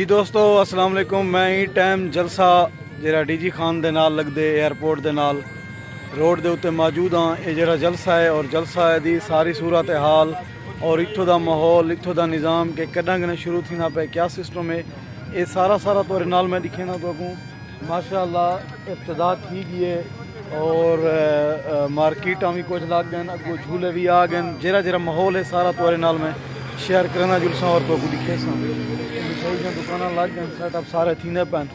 जी दोस्तों अस्सलाम वालेकुम। मैं ही टाइम जलसा जरा डीजी खान दे नाल लगदे एयरपोर्ट दे नाल रोड दे उत्ते मौजूद हाँ। ये जरा जलसा है और जलसा दी सारी सूरत हाल और इत्थों दा माहौल इत्थों दा निज़ाम के कदा कने शुरू थी ना पे क्या सिस्टम है ये सारा तोरे नाल मैं दिखेना तो को माशाअल्लाह इब्तिदा थी गई है और मार्केट भी कुछ लग गए अगो झूले भी आ गए जरा जरा माहौल है सारा तोरे नाल में शेयर करना जुलसा और तो दिखे मिठाई दुकान लग गए सेटअप सारे थींदे पैन।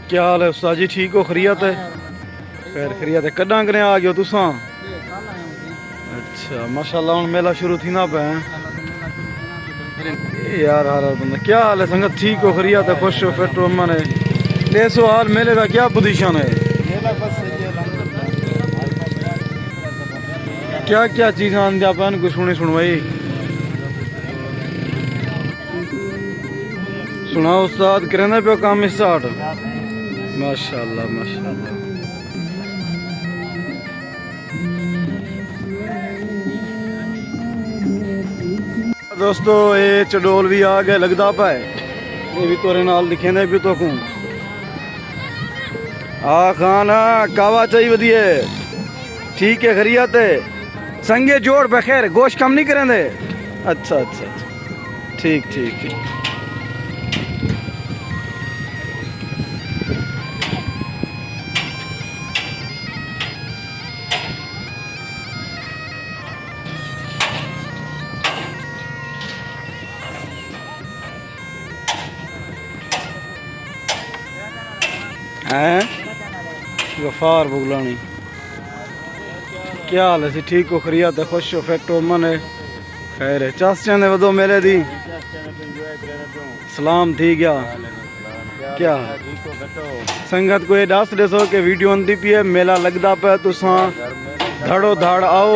क्या हाल है उस्ताद जी? ठीक हो? खैरियत है? खैर खैरियत है। कदा कने आ गयो तुसा? अच्छा माशाल्लाह हुन मेला शुरू थी ना पे यार हर बंदा। क्या हाल है संगत? ठीक हो? खैरियत है? खुश हो? फिट हो? मने देसो हाल मेले का क्या पोजीशन है? क्या क्या चीज़ आंदिया पैन कुछ सुनवाई सुना उस्ताद करेंदा पे काम स्टार्ट। माशाल्लाह माशाल्लाह। दोस्तों ये चडोल भी आ गए लगदा पाए ये भी तोरे नाल दिखेंदे भी तो को आ खाना कावा चाहिए वधिए ठीक है खैरियत है संगे जोड़ बखैर गोश्त कम नहीं करेंदे। अच्छा अच्छा अच्छा ठीक ठीक ठीक। हैं गफार बुगलानी क्या हाल है? ठीक हो? खैरियत है? खुश हो? फिट हो? मन है? खैर है। चास्टियां ने वदो मेले दी सलाम थी गया क्या संगत को ये दस दसो कि वीडियो आंदी पी है मेला लगदा पे तुसा धड़ो धड़ आओ